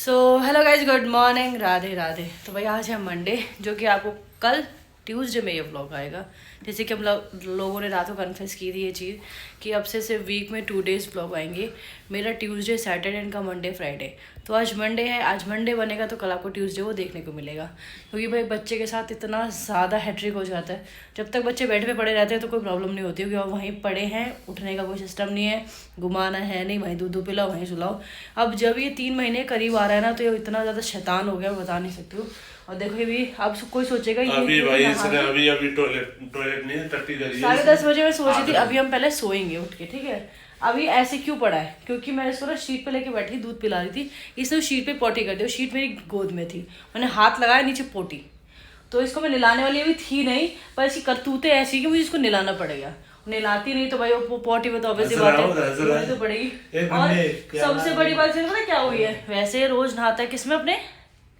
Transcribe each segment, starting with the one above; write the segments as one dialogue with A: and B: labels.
A: So hello guys, good morning, Radhe Radhe. तो भाई आज है मंडे, जो कि आपको कल ट्यूसडे में ये व्लॉग आएगा। जैसे कि हम लोगों ने रात को कन्फेस की थी ये चीज़ कि अब से सिर्फ वीक में 2 डेज़ व्लॉग आएंगे। मेरा ट्यूसडे, सैटरडे, इनका मंडे, फ्राइडे। तो आज मंडे है, आज मंडे बनेगा तो कल आपको ट्यूसडे वो देखने को मिलेगा। क्योंकि भाई बच्चे के साथ इतना ज़्यादा हैट्रिक हो जाता है। जब तक बच्चे बेड पे पड़े रहते हैं तो कोई प्रॉब्लम नहीं होती, क्योंकि वहीं पड़े हैं, उठने का कोई सिस्टम नहीं है, घुमाना है नहीं, वहीं दूध पिलाओ, वहीं सुलाओ। अब जब ये 3 महीने करीब आ रहा है ना, तो ये इतना ज़्यादा शैतान हो गया, बता नहीं सकती हूँ। और देखो ये भी अब कोई सोचेगा
B: अभी भाई इसने अभी टॉयलेट नहीं टट्टी करी है।
A: 10:30 बजे मैं सोच रही थी अभी हम पहले सोएंगे उठ के, ठीक है। अभी ऐसे क्यों पड़ा है, क्योंकि मैं इसको ना शीट पे लेके बैठी, दूध पिला रही थी, इसने शीट पे पोटी कर दी। शीट मेरी गोद में थी, मैंने हाथ लगाया, नीचे पोटी। तो इसको मैं निलाने वाली अभी थी नहीं, पर इसकी करतूतें ऐसी कि मुझे इसको निलाना पड़ेगा। निलाती नहीं तो भाई वो पोटी में तो ऑब्वियसली बात है तो पड़ेगी। और सबसे बड़ी बात पता है क्या हुई है, वैसे रोज नहाता है किसमें, अपने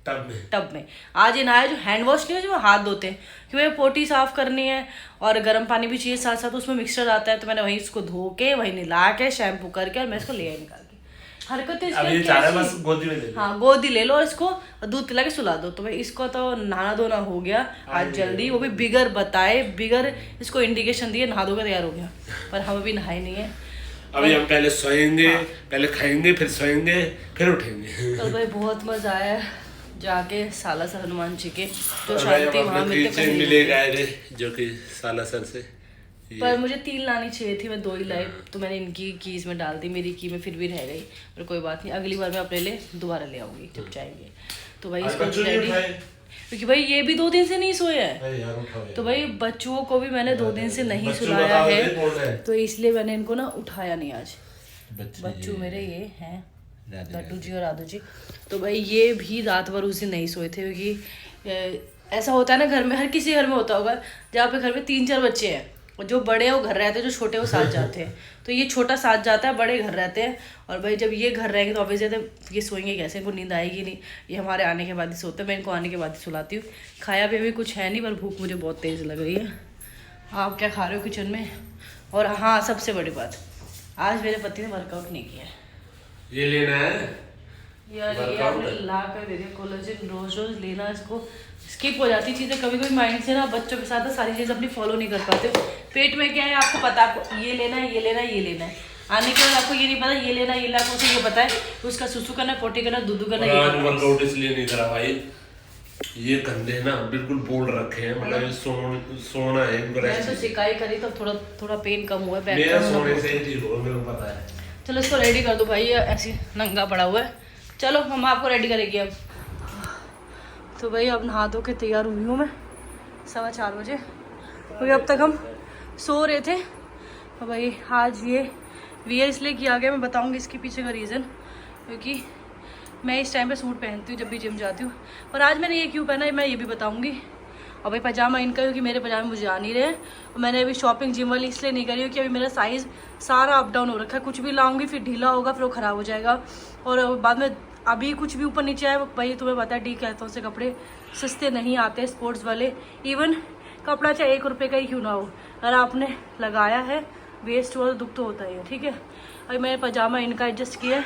A: टब में। आज ये नहाया, जो हैंड वॉश नहीं है, जो हाथ धोते हैं, क्योंकि पोटी साफ करनी है और गर्म पानी भी चाहिए साथ साथ, उसमें मिक्सचर आता है। तो मैंने वही इसको धो के, वही निला के, शैम्पू करके, और मैं इसको ले आई निकाल के। हरकतें इसकी
B: गोदी में ले लो।
A: हाँ, गोदी ले लो और इसको दूध पिला के सुला दो। तो भाई इसको तो नहाना धोना हो गया आज जल्दी, वो भी बिगर बताए, बिगर इसको इंडिकेशन दिए नहा धो के तैयार हो गया। पर हम अभी नहाए नहीं है,
B: अभी हम पहले सोएंगे, पहले खाएंगे, फिर सोएंगे, फिर उठेंगे।
A: तो भाई बहुत मजा आया जाके सालासर हनुमान जी के, जो शांति वहाँ मिलते
B: मिलेगा जो कि सालासर से।
A: पर मुझे 3 लानी चाहिए थी, मैं 2 ही लाई। तो मैंने इनकी कीज में डाल दी, मेरी की में फिर भी रह गई, पर कोई बात नहीं, अगली बार मैं अपने लिए दोबारा ले आऊंगी जब जाएंगे। तो भाई इसको रेडी, क्योंकि भाई ये भी 2 दिन से नहीं सोया है। तो भाई बच्चों को भी मैंने 2 दिन से नहीं सुलाया है, तो इसलिए मैंने इनको ना उठाया नहीं आज। बच्चों मेरे ये हैं लड्डू जी और राधू जी। तो भाई ये भी रात भर उस दिन नहीं सोए थे, क्योंकि ऐसा होता है ना घर में, हर किसी घर में होता होगा, जहाँ पे घर में 3-4 बच्चे हैं, और जो बड़े हैं वो घर रहते हैं, जो छोटे वो साथ जाते हैं। तो ये छोटा साथ जाता है, बड़े घर रहते हैं। और भाई जब ये घर रहेंगे तो ऑब्वियसली ये सोएंगे कैसे, इनको नींद आएगी नहीं। ये हमारे आने के बाद ही सोते हैं, मैं इनको आने के बाद ही सुलाती हूँ। खाया भी अभी कुछ है नहीं, पर भूख मुझे बहुत तेज़ लग रही है। आप क्या खा रहे हो किचन में? और हाँ, सबसे बड़ी बात, आज मेरे पति ने वर्कआउट नहीं किया।
B: ये लेना है
A: यार, ये आपने ला कर दे दिया कोलेजन, रोज रोज लेना। इसको स्किप हो जाती चीज़ें कभी कभी माइंड से ना, बच्चों के साथ सारी चीज़ अपनी फॉलो नहीं कर पाते। पेट में क्या है आपको पता, आपको ये लेना है, ये लेना है, ये लेना है। आने के बाद आपको ये नहीं पता, ये लेना है, ये लेना, आपको ये पता है उसका सुसु करना, पोटी करना, दूध करना।
B: आज वर्कआउट इसलिए नहीं करा भाई, ये कंधे ना बिल्कुल बोल रखे हैं, मतलब सोना है इनको।
A: मैं तो सिकाई करी तो थोड़ा पेन कम हुआ है,
B: मेरा सोने से ही ठीक हो, मेरे को पता है।
A: चलो इसको रेडी कर दो भाई, ये ऐसे नंगा पड़ा हुआ है। चलो हम आपको रेडी करेंगे अब। तो भाई अब नहा धो के तैयार हुई हूँ मैं 4:15 बजे, क्योंकि अब तक हम सो रहे थे। तो भाई आज ये वियर इसलिए किया गया, मैं बताऊँगी इसके पीछे का रीज़न, क्योंकि मैं इस टाइम पे सूट पहनती हूँ जब भी जिम जाती हूँ। और आज मैंने ये क्यों पहना है मैं ये भी बताऊँगी। और भाई पजामा इनका, क्योंकि मेरे पजामे मुझे आ नहीं रहे हैं। और मैंने अभी शॉपिंग जिम वाली इसलिए नहीं करी, क्योंकि अभी मेरा साइज़ सारा अप डाउन हो रखा है। कुछ भी लाऊंगी फिर ढीला होगा, फिर वो ख़राब हो जाएगा। और बाद में अभी कुछ भी ऊपर नीचे आए, भाई तुम्हें पता है डीकैथलॉन से कपड़े सस्ते नहीं आते स्पोर्ट्स वाले। इवन कपड़ा चाहे 1 रुपये का ही क्यों ना हो, अगर आपने लगाया है वेस्ट हुआ तो दुख तो होता ही है, ठीक है। अभी मैंने पजामा इनका एडजस्ट किया है,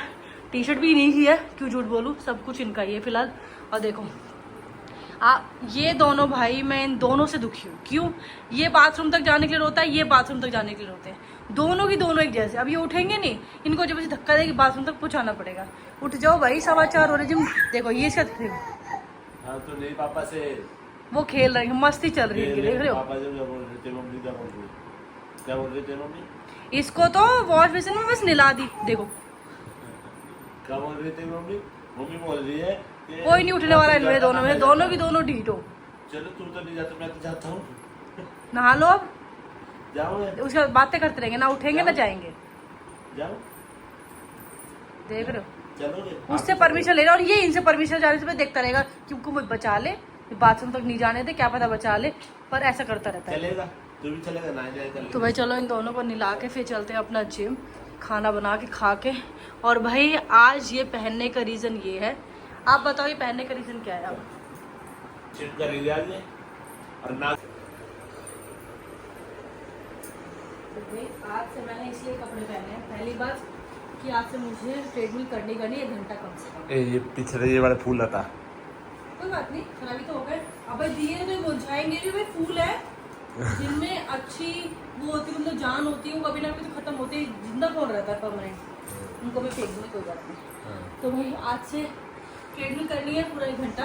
A: टी शर्ट भी नहीं किया है, क्यों झूठ बोलूँ, सब कुछ इनका ही है फिलहाल। और देखो ये दोनों भाई, मैं इन दोनों से दुखी हूँ। क्यों? ये बाथरूम तक जाने के लिए रोता है, ये बाथरूम तक जाने के लिए रोते हैं, दोनों की दोनों एक जैसे। अब ये उठेंगे नहीं, इनको जब धक्का देगी बाथरूम तक पहुँचाना पड़ेगा। उठ जाओ भाई, 4:15 हो रहे जिम। देखो ये इसका
B: तो नहीं पापा से
A: वो खेल रहे हैं, मस्ती चल रही है, देख रहे हो।
B: क्या बोल रहे थे मम्मी?
A: इसको तो वॉश बेसिन में बस निला दी, देखो
B: क्या बोल रही थी मम्मी? मम्मी बोल रही है
A: कोई नहीं उठने वाला इनमें दोनों में, दोनों की दोनों ढीठ हो।
B: चलो तू तो नहीं जाता, मैं तो जाता हूँ।
A: नहा लो अब,
B: जाओ
A: उसके बाद बातें करते रहेंगे, ना उठेंगे ना जाएंगे।
B: जाओ,
A: देख रहे हो,
B: चलो
A: उससे परमिशन ले रहा, और ये इनसे परमिशन जाने से देखता रहेगा क्योंकि वो बचा ले, बाथरूम तक नहीं जाने दे, क्या पता बचा ले, पर ऐसा करता रहता है।
B: चलेगा तू भी चलेगा ना जाएगा।
A: तो भाई चलो इन दोनों को निला के फिर चलते हैं अपना जिम, खाना बना के खा के। और भाई आज ये पहनने का रीज़न ये है, आप बताओ ये पहनने का रीज़न क्या है? अब
B: और ना
A: तो भाई आज से मैंने इसलिए कपड़े पहने हैं, पहली बात कि आज से मुझे ट्रेडमिल करनी 1 घंटा कम से कम।
B: ये पिछले ये वाले फूल लता
A: कोई बात नहीं, खराबी तो हो गए। अब भाई दिए तो मुरझाएंगे भी, भाई फूल है जिनमें अच्छी वो होती है, मतलब जान होती है, वो कभी ना कभी तो खत्म होती है, जिंदा कौन रहता है परमानेंट, उनको मैं फेंक दूंगी, कोई बात नहीं। तो भाई आज से ट्रेडमिल करनी है पूरा 1 घंटा,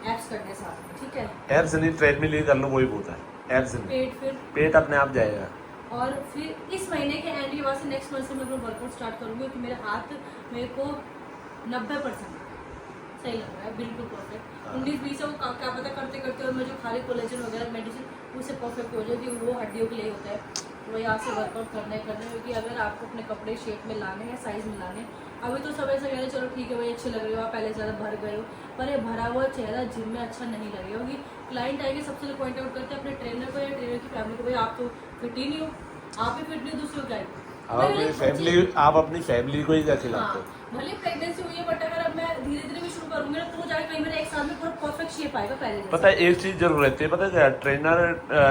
A: एब्स करने साथ में, ठीक है।
B: एब्स नहीं, ट्रेडमिल ही कर लो, वही बहुत है। एब्स नहीं,
A: पेट, फिर
B: पेट अपने आप जाएगा।
A: और फिर इस महीने के एंड के बाद से नेक्स्ट मंथ से मैं अपना वर्कआउट स्टार्ट करूँगी, क्योंकि मेरे हाथ मेरे को 90% सही लग रहा है, बिल्कुल परफेक्ट। 19-20 है, वो क्या पता करते करते और मैं जो खाली कोलेजन वगैरह मेडिसिन उससे परफेक्ट हो जाए, क्योंकि वो हड्डियों के लिए होता है। वो यहाँ से वर्कआउट करना है, क्योंकि अगर आपको अपने कपड़े शेप में लाने हैं, साइज में लाने हैं, अभी तो सब ऐसा कह रहे चलो ठीक है भाई अच्छे लग रहे हो, आप पहले ज़्यादा भर गए हो, पर ये भरा हुआ चेहरा जिम में अच्छा नहीं लगेगा। क्योंकि क्लाइंट आएंगे सबसे पहले पॉइंट आउट करते हैं अपने ट्रेनर को या ट्रेनर की फैमिली को, भाई आप तो फिट ही नहीं हो, आप ही फिट नहीं हो, दूसरे को क्या है।
B: आप अपनी फैमिली को ही क्या खिलाते हो?
A: भले प्रेगनेंसी हुई है, बट अगर अब मैं धीरे धीरे भी शुरू करूंगी ना, तो जाके कहीं मेरे 1 साल में पूरा परफेक्ट शेप आएगा पहले जैसा।
B: पता है एक चीज जरूर रहती है, पता है क्या,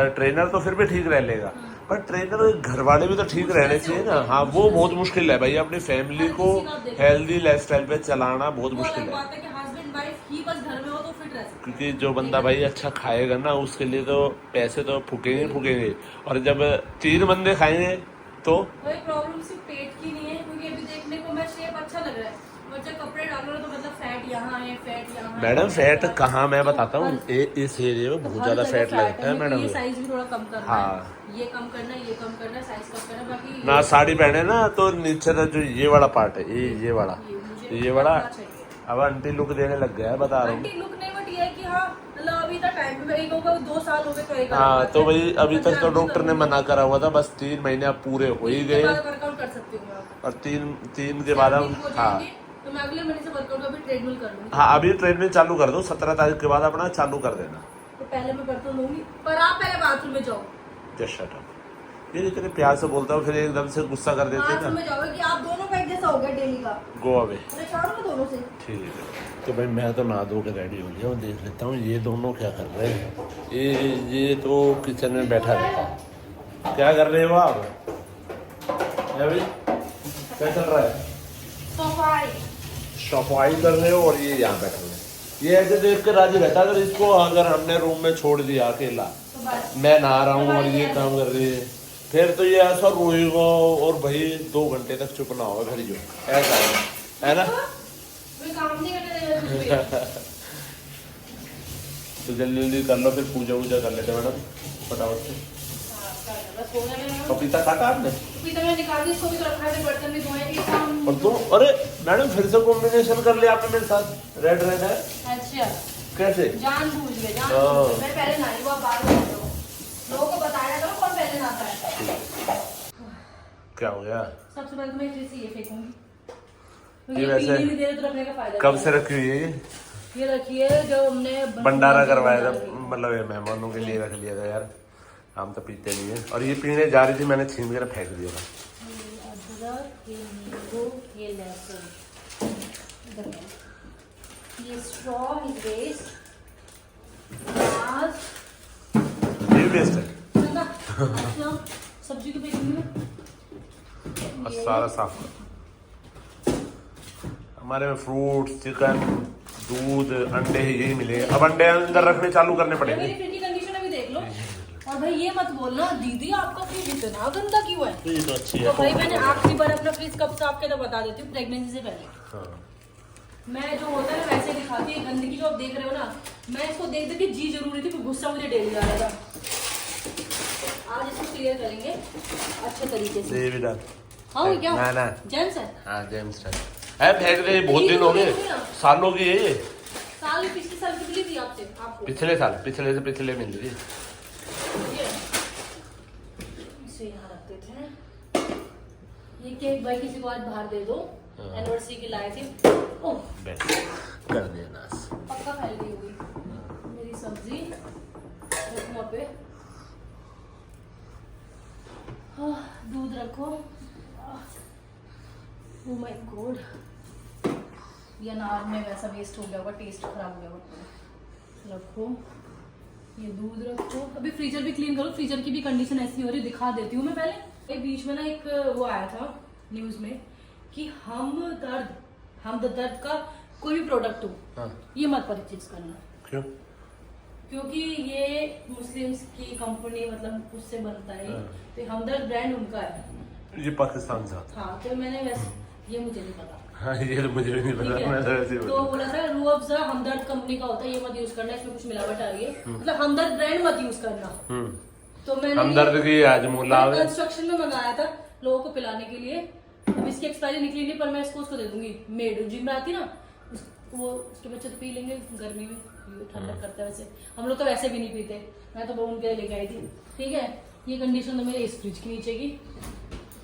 B: ट्रेनर तो फिर भी ठीक रह लेगा, पर ट्रेनर घर वाले भी तो ठीक रहने चाहिए ना। हाँ, वो बहुत मुश्किल है भाई, अपनी फैमिली को हेल्दी लाइफस्टाइल पे चलाना बहुत मुश्किल है।
A: बात है कि हस्बैंड वाइफ ही बस घर में हो तो फिट रह सकते,
B: क्योंकि जो बंदा भाई अच्छा खाएगा ना, उसके लिए तो पैसे तो फूकेंगे, और जब 3 बंदे खाएंगे तो
A: कोई प्रॉब्लम सिर्फ पेट की नहीं है, क्योंकि अभी देखने को मैं शेप अच्छा लग रहा है, और जब कपड़े डाल रहे हो तो मतलब फैट यहाँ है, फैट यहाँ है।
B: मैडम फैट कहाँ, मैं बताता हूँ, इस एरिया में बहुत ज्यादा फैट लगता है मैडम।
A: ये साइज भी थोड़ा कम करना
B: हाँ,
A: है, ये कम करना है, ये कम करना है, साइज कम करना है, बाकी
B: ना साड़ी पहने ना तो नीचे का जो ये वाला पार्ट है, ये वाला, ये वाला अब आंटी लुक देने लग गया है, बता रहा हूँ।
A: आंटी लुक नहीं, बट ये है कि हाँ मतलब अभी तक टाइम पे एक होगा 2 साल हो गए तो एक
B: हाँ, तो भाई अभी तक तो डॉक्टर ने मना करा हुआ था, बस 3 महीने अब पूरे हो ही गए,
A: वर्कआउट कर सकती हूँ
B: और तीन के बाद हम हाँ
A: तो मैं अगले महीने से वर्कआउट अभी ट्रेडमिल कर लूंगी।
B: हाँ, अभी ट्रेडमिल चालू कर दो, 17 तारीख के बाद अपना चालू कर देना।
A: तो पहले मैं वर्कआउट लूंगी, पर आप पहले बाथरूम में जाओ।
B: जस्ट शट अप, ये इतने प्यार से बोलता हूँ, फिर एकदम से गुस्सा कर देते हैं
A: बाथरूम
B: ना।
A: में जाओ कि आप दोनों का एक जैसा हो गया डेली का,
B: गो अवे।
A: परेशान हो दोनों से।
B: ठीक है, तो भाई मैं तो नहा धो के रेडी हो गया हूँ, देख लेता हूँ ये दोनों क्या कर रहे हैं। ये तो किचन में बैठा रहता है, क्या कर रहे हो आप? भाई क्या चल रहा है? सफाई कर रहे हो, और ये यहाँ बैठे हुए हैं। ये ऐसे देख के राजी रहता अगर इसको अगर हमने रूम में छोड़ दिया अकेला, मैं नहा रहा हूँ और ये काम कर रही है, फिर तो ये ऐसा रोएगा और भाई 2 घंटे तक चुप ना होगा घर, जो ऐसा है ना। तो जल्दी जल्दी कर लो, फिर पूजा वूजा कर लेते मैडम फटाफट से। पपीता काटा आपने? और तुम, अरे मैडम फिर से कॉम्बिनेशन कर लिया आपने मेरे साथ, रेड रेड है।
A: अच्छा
B: कैसे?
A: जानबूझ के मैं पहले नहाई हूँ, आप बाद में लोगों को बताया करो कौन पहले नहाता है।
B: क्या हो गया?
A: सबसे पहले तो मैं इसे ये फेंकूंगी,
B: ये वैसे
A: नहीं दे रहे तो रखने का फायदा।
B: कब से रखी हुई है
A: ये रखिए जो हमने
B: भंडारा करवाया था, मतलब ये मेहमानों के लिए रख लिया था यार, हम तो पीते नहीं है। और ये पीने जा रही थी, मैंने छीन कर फेंक दिया था।
A: अदरक, ये नींबू, ये लहसुन, ये स्ट्रॉ, ये वेस्ट, प्याज,
B: ये वेस्ट है
A: ना अच्छा सब्जी की पैकिंग में
B: और सारा साफ कर। हमारे में फ्रूट, चिकन, दूध, अंडे यही मिलेंगे। अब अंडे अंदर रखने चालू करने पड़ेंगे।
A: मेरी फ्रिज की कंडीशन अभी देख लो। और भाई ये मत बोलना दीदी आपका फ्रिज इतना गंदा क्यों है।
B: ये तो अच्छी है।
A: तो भाई मैंने आखिरी बार अपना फ्रिज कब साफ किया था बता देती हूँ, प्रेगनेंसी से पहले।
B: हाँ।
A: मैं जो होता है ना वैसे दिखाती है, गंदगी जो आप देख रहे हो ना, मैं इसको देख देख के जी जरूरी थी, गुस्सा मुझे डेली आ रहा था। आज इसको क्लियर करेंगे अच्छे तरीके से।
B: ये भी डाल।
A: हाँ क्या?
B: ना
A: जेम्स है।
B: हाँ जेम्स है। फेंक दे, बहुत दिन हो गए, सालों की है ये।
A: साल पिछले साल कितनी थी आपसे आपको?
B: पिछले साल, पिछले से पिछले मिली थी।
A: इसे यहाँ रखते थे। ये केक भाई किसी को आज बाहर दे दो, एनिवर्सरी की लाए थे। ओह
B: कर दिया नाश,
A: पक्का फैल गई होगी मेरी सब्जी। रखो वहाँ पे, दूध रखो। ओह माय गॉड, ये अनार में वैसा वेस्ट हो गया होगा, टेस्ट खराब हो गया होगा। रखो ये दूध रखो। अभी फ्रीजर भी क्लीन करो, फ्रीजर की भी कंडीशन ऐसी हो रही है, दिखा देती हूँ मैं। पहले एक बीच में ना एक वो आया था न्यूज में कि हमदर्द का कोई भी प्रोडक्ट हो,
B: हाँ।
A: ये मत परचेज करना।
B: क्यों?
A: क्योंकि ये मुस्लिम्स की कंपनी मतलब उससे बनता है,
B: हाँ।
A: तो हमदर्द ब्रांड उनका है।
B: ये पाकिस्तान से आता
A: हाँ, तो मैंने वैसे ये मुझे नहीं पता।
B: है। हाँ, ये तो मुझे भी नहीं
A: ठीक
B: पता, मैं तो ऐसे
A: है,
B: ही
A: तो
B: बोला।
A: बोला था रूह अफ़ज़ा हमदर्द कंपनी का होता है, ये मत यूज करना, इसमें कुछ मिलावट आ रही है, मतलब हमदर्द ब्रांड मत यूज करना। तो मैंने
B: हमदर्द की हाजमोला है।
A: कंस्ट्रक्शन में मंगाया था लोगों को पिलाने के लिए। अब इसकी एक्सपायरी निकली नहीं, पर मैं उसको दे दूंगी। मेड जिम में आती ना, वो उसके बच्चे तो पी लेंगे गर्मी में, ठंडक करता है। वैसे हम लोग तो वैसे भी नहीं पीते, मैं तो बहन के लिए लेके आई थी। ठीक है, ये कंडीशन तो मेरे इस फ्रिज के नीचे की,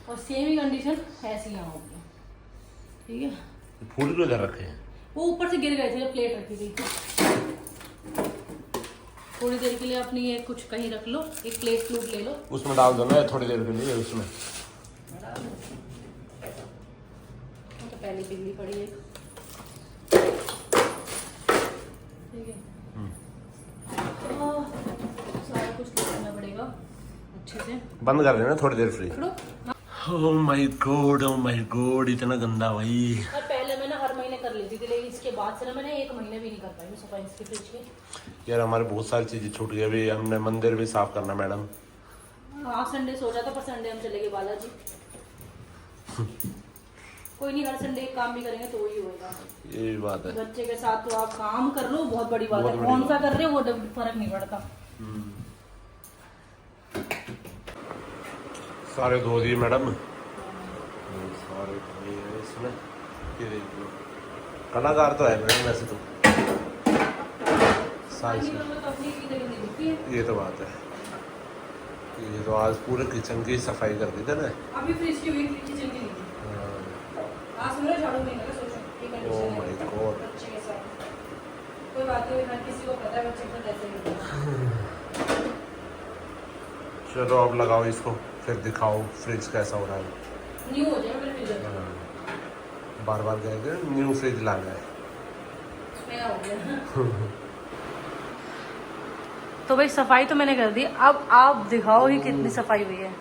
A: और सेम ही कंडीशन ऐसी यहाँ होगी। ठीक है,
B: फूल क्यों इधर रखे हैं?
A: वो ऊपर से गिर गए थे, प्लेट रखी थी। थोड़ी देर के लिए अपनी ये कुछ कहीं रख लो, एक प्लेट फ्लूट ले लो,
B: उसमें डाल दो ना थोड़ी देर के लिए उसमें।
A: तो पहले पिघली पड़ी है। ठीक है, तो सारा कुछ करना पड़ेगा अच्छे से।
B: बंद कर देना थोड़ी देर फ्रिज।
A: पकड़ो।
B: ओह माय गॉड, इतना गंदा भाई।
A: और पहले मैं ना हर महीने कर लेती थी, लेकिन इसके बाद से ना मैंने एक महीने भी नहीं कर पाई सफाई इसके फ्रिज की।
B: यार हमारे बहुत सारी चीजें छूट गई, अभी हमने मंदिर भी साफ करना मैडम।
A: हाँ, संडे सोचा था, पर संडे हम चले गए बालाजी। कोई नहीं, हर संडे एक काम भी करेंगे तो वही होगा।
B: ये भी बात है।
A: बच्चे के साथ तो आप काम कर लो, बहुत बड़ी बात
B: बहुत
A: है।
B: बड़ी
A: कौन सा
B: बात
A: कर रहे हो वो फर्क नहीं पड़ता।
B: सारे धो दिए मैडम, सारे धो दिए इसमें। ये देखिए, कलाकार तो है मैडम वैसे तो साइज में।
A: अपनी चीजें नहीं दिखती है।
B: ये तो बात है। ये तो आज पूरे किचन की सफाई कर दी थी ना।
A: अभी फ्रिज की हुई, किचन की नहीं थी। आज मेरा झाड़ू नहीं लगा, सोचो ये कंडीशन
B: ओह
A: है
B: माय गॉड।
A: बच्चे के साथ। कोई बात नहीं, हर किसी को पता है बच्चे के साथ ऐसे ही होता है।
B: चलो अब लगाओ इसको, फिर दिखाओ फ्रिज कैसा हो रहा है।
A: न्यू हो जाएगा मेरे फ्रिज में।
B: बार बार कह के न्यू फ्रिज लाना है।
A: नया हो गया। तो भाई सफाई तो मैंने कर दी, अब आप दिखाओ कि कितनी सफाई हुई है।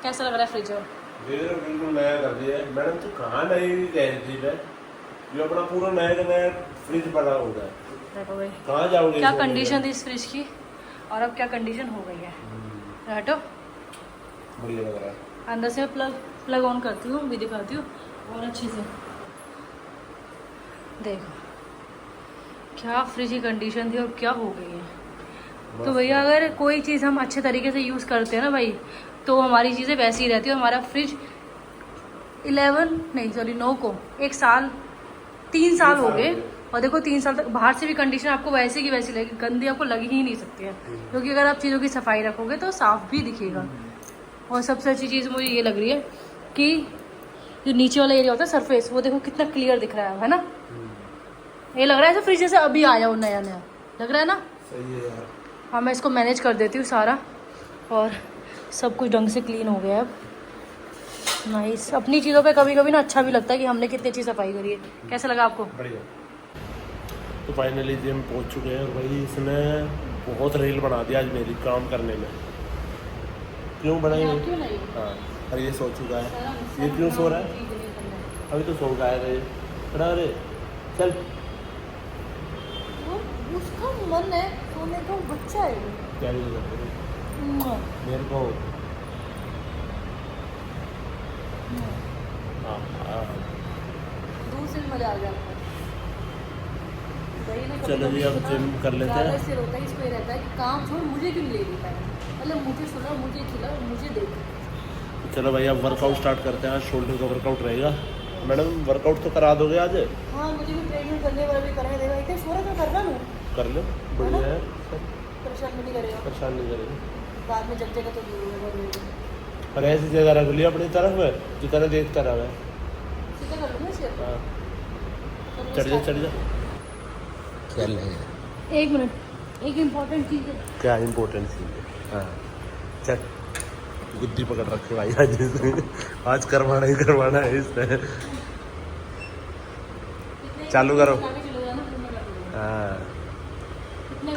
A: कैसा लग रहा है फ्रिज?
B: बिल्कुल नया कर दिया है मैडम। तो कहाँ नई कह रही थी मैं, ये अपना पूरा नया का नया फ्रिज बना होगा।
A: देखो भाई
B: कहाँ जाओगे?
A: क्या कंडीशन थी इस फ्रिज की, और अब क्या कंडीशन हो गई है। हटो,
B: बढ़िया लग रहा है।
A: अंदर से प्लग ऑन करती हूँ, भी दिखाती हूँ और अच्छे से देखो क्या फ्रिज की कंडीशन थी और क्या हो गई है। तो भैया अगर कोई चीज़ हम अच्छे तरीके से यूज़ करते हैं ना भाई, तो हमारी चीज़ें वैसी ही रहती है। हमारा फ्रिज 9 को 1 साल 3 साल हो गए, और देखो 3 साल तक बाहर से भी कंडीशन आपको वैसे की वैसी लगेगी, गंदी आपको लग ही नहीं सकती है। क्योंकि अगर आप चीज़ों की सफाई रखोगे तो साफ भी दिखेगा। और सबसे अच्छी चीज़ मुझे ये लग रही है कि जो नीचे वाला एरिया होता है सरफेस, वो देखो कितना क्लियर दिख रहा है ना। ये लग रहा है ऐसा फ्रिज जैसे अभी आया हो, नया नया लग रहा है ना।
B: सही है यार।
A: हाँ, मैं इसको मैनेज कर देती हूँ सारा, और सब कुछ ढंग से क्लीन हो गया है अब। नाइस। अपनी चीज़ों पे कभी कभी ना अच्छा भी लगता है कि हमने कितनी अच्छी सफाई करी है। कैसा लगा आपको?
B: बढ़िया। तो फाइनली जिम पहुंच चुके हैं, और भाई इसने बहुत रील बना दिया आज मेरी काम करने में। क्यों बनाई?
A: क्यों नहीं?
B: हाँ, अरे ये सो चुका है। ये क्यों सो रहा है? अभी तो सो गया है। खड़ा रे, चल।
A: उसका मन है सोने का, बच्चा है वो।
B: क्या मेरे को
A: दूसरे मजा आ गया।
B: चलो जी, अब जिम कर लेते हैं।
A: से होता है, इसको ये रहता है कि काम छोड़, मुझे क्यों ले लेता है, मतलब मुझे सुना, मुझे खिला, मुझे दे।
B: चलो भाई अब वर्कआउट स्टार्ट करते हैं। आज शोल्डर का वर्कआउट रहेगा। मैडम वर्कआउट तो करा दोगे आज?
A: हाँ, मुझे भी ट्रेनिंग करने वाला भी कराए देगा। इतने सोरा तो करना ना,
B: कर लो, बढ़िया है।
A: परेशान नहीं करेगा,
B: परेशान नहीं करेगी।
A: बाद में जब जगह तो जरूर
B: और ऐसी जगह रख लिया अपनी तरफ में जितना देखता रहा है।
A: सीधा कर लूँगा इसे।
B: हाँ, चढ़ जा चढ़ जा। क्या लगेगा?
A: 1 मिनट, एक इम्पोर्टेंट चीज़ है।
B: क्या इम्पोर्टेंट चीज़ है? हाँ चल, गुद्दी पकड़ रखे भाई आज इसने। आज करवाना ही करवाना है इसने। चालू करो। हाँ,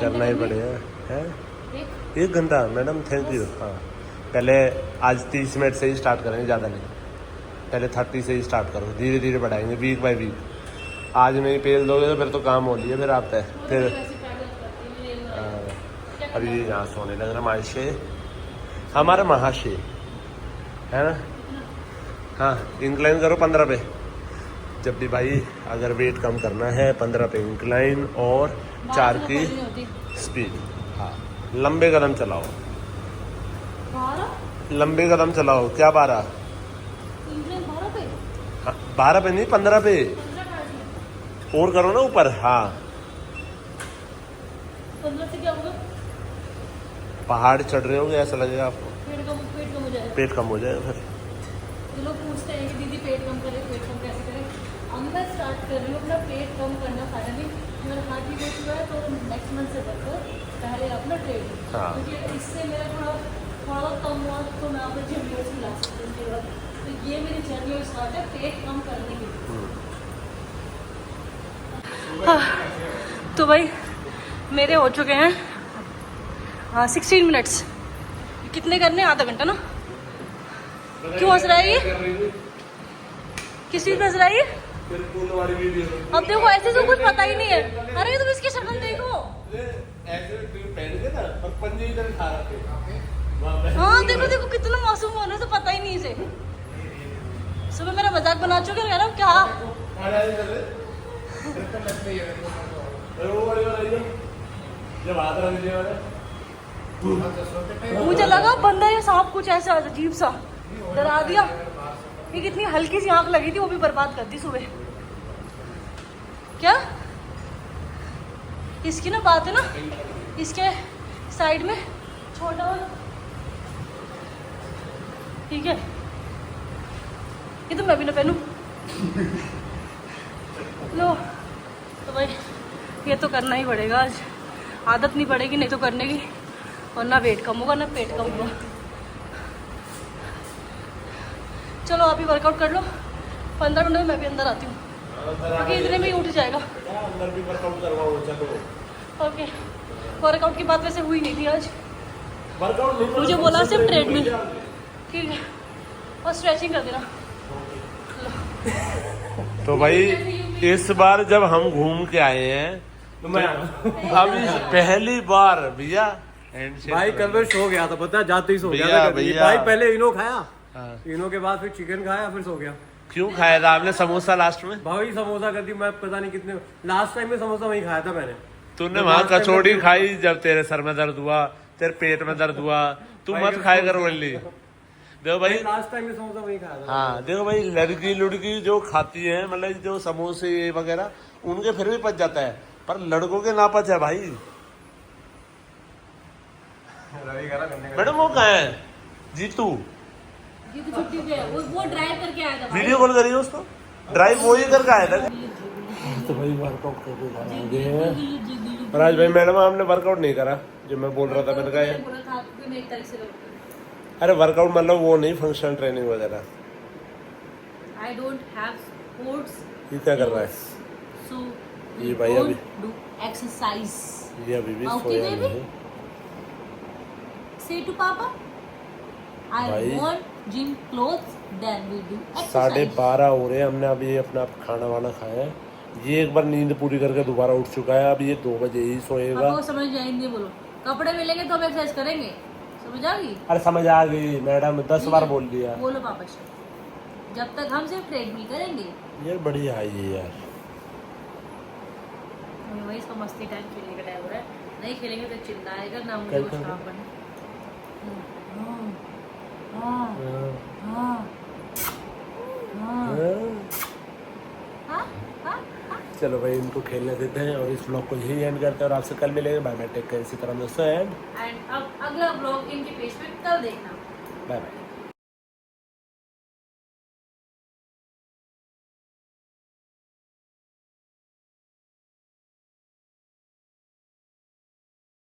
B: करना ही पड़ेगा है। 1 घंटा मैडम, थैंक यू। हाँ पहले आज 30 मिनट से ही स्टार्ट करेंगे, ज़्यादा नहीं। पहले 30 से ही स्टार्ट करो, धीरे धीरे बढ़ाएंगे वीक बाय वीक। आज नहीं पेल दोगे तो फिर तो काम हो लिया फिर आता है फिर। अभी यहाँ सोने लग रहा महाशय, हमारा महाशय है ना। हाँ इंक्लाइन करो 15 पे, जब भी भाई अगर वेट कम करना है 15 पे इंक्लाइन और 4 की स्पीड। हाँ लंबे कदम चलाओ, लंबे कदम चलाओ। क्या 12? हाँ 12 पे नहीं 15 पे और करो ना ऊपर। हाँ
A: 15 से क्या होगा?
B: पहाड़ चढ़ रहे होगे ऐसा लगेगा आपको,
A: पेट कम हो जाएगा।
B: पेट कम हो जाएगा फिर।
A: जो लोग पूछते हैं कि दीदी पेट कम करें, पेट कम कैसे करें, अब मैं स्टार्ट कर रही हूँ अपना पेट कम करना। फाइनली मेरा हार्ट भी हो चुका है, तो नेक्स्ट मंथ से रखो पहले अपना ट्रेनिंग।
B: हाँ।
A: क्योंकि इससे मेरा थोड़ा कम हुआ तो मैं अपने जिम वीडियोस भी ला सकती हूँ। तो ये मेरी जर्नी स्टार्ट है पेट कम करने की। हाँ, तो भाई मेरे हो चुके हैं 16 मिनट्स। कितने करने? आधा घंटा ना। क्यों हंस रहा है ये? किस चीज में हंस रहा है ये? अब देखो ऐसे तो कुछ पता ही नहीं है। अरे तुम इसकी शक्ल देखो। हाँ देखो देखो कितना मासूम हो रहा है, तो पता ही नहीं इसे। सुबह मेरा मजाक बना चुके हैं ना क्या? मुझे लगा बंदा ये सांप कुछ ऐसा अजीब सा डरा दिया। ये कितनी हल्की सी आंख लगी थी, वो भी बर्बाद कर दी सुबह। क्या इसकी ना बात है ना, इसके साइड में छोटा वाला, ठीक है। ये तो मैं भी ना पहनूं। लो तो भाई ये तो करना ही पड़ेगा आज, आदत नहीं पड़ेगी नहीं तो करने की, और ना वेट कम होगा ना पेट कम होगा। चलो आप ही वर्कआउट कर लो, 15 मिनट में मैं भी अंदर आती हूँ क्योंकि इतने में ही उठ जाएगा।
B: अंदर भी वर्कआउट करवाओ चलो।
A: ओके वर्कआउट की बात वैसे हुई नहीं थी आज,
B: वर्कआउट नहीं
A: मुझे बोला सिर्फ ट्रेडमिल, ठीक है, और स्ट्रेचिंग कर देना।
B: तो भाई इस बार जब हम घूम के आए हैं तो मैं अभी पहली बार भैया
C: भाई कल मैं सो गया था, पता है जाते ही सो गया
B: भैया,
C: था।
B: भैया।
C: भाई पहले इनो खाया,
B: हाँ।
C: इनो के बाद फिर चिकन खाया, फिर सो गया।
B: क्यों खाया था आपने समोसा लास्ट में?
C: भाई समोसा कर दी, मैं पता नहीं कितने लास्ट टाइम में समोसा वही खाया था मैंने।
B: तूने वहाँ कचौड़ी खाई जब तेरे सर में दर्द हुआ, तेरे पेट में दर्द हुआ। तू मत खाया कर ओनली। देखो भाई
C: लास्ट टाइम में समोसा वही खाया था।
B: हाँ देखो भाई लड़की लुड़की जो खाती है मतलब जो समोसे वगैरह उनके फिर भी पच जाता है, पर लड़कों के ना पच है भाई। मैडम वो कहाँ है? जीतू
A: ये तो छुट्टी पे है, वो ड्राइव करके आया था।
B: वीडियो कॉल करिए उसको, ड्राइव वो ही करके आया था।
C: तो भाई वर्कआउट करके
B: और आज भाई मैडम आपने वर्कआउट नहीं करा जो मैं बोल रहा था। मैंने कहा अरे वर्कआउट मतलब वो नहीं फंक्शनल ट्रेनिंग वगैरह।
A: I don't have sports.
B: ये क्या कर रहा है?
A: So
B: ये भाई अभी
A: do exercise.
B: ये अभी भी
A: Okay,
B: सोया
A: baby?
B: नहीं।
A: Say to Papa, I
B: भाई।
A: want gym clothes. Then we do exercise.
B: 12:30 हो रहे हैं, हमने अभी अपना खाना वाना खाया है। ये एक बार नींद पूरी करके दोबारा उठ चुका है। अब ये 2 बजे ही सोएगा।
A: पापा को समझ जाएंगे, बोलो कपड़े मिलेंगे तो हम एक्सरसाइज करेंगे, समझ आ गई?
B: अरे समझ आ गई मैडम, 10 बार बोल दिया।
A: बोलो पापा से, जब तक हम सिर्फ ट्रेडमिल करेंगे।
B: ये बढ़िया है ये यार।
A: वही इसका मस्ती टाइम खेलने का टाइम हो रहा है, नहीं खेलेंगे तो चिल्लाएगा ना, मुझे
B: कल
A: कुछ
B: कल
A: काम करना। हाँ हाँ हाँ हाँ।
B: चलो भाई इनको खेलने देते हैं और इस ब्लॉग को यही एंड करते हैं और आपसे कल मिलेंगे। Bye bye, take care. इसी तरह दोस्तों एंड
A: अब अगला ब्लॉग इनके पेज पे कल देखना।
B: Bye bye.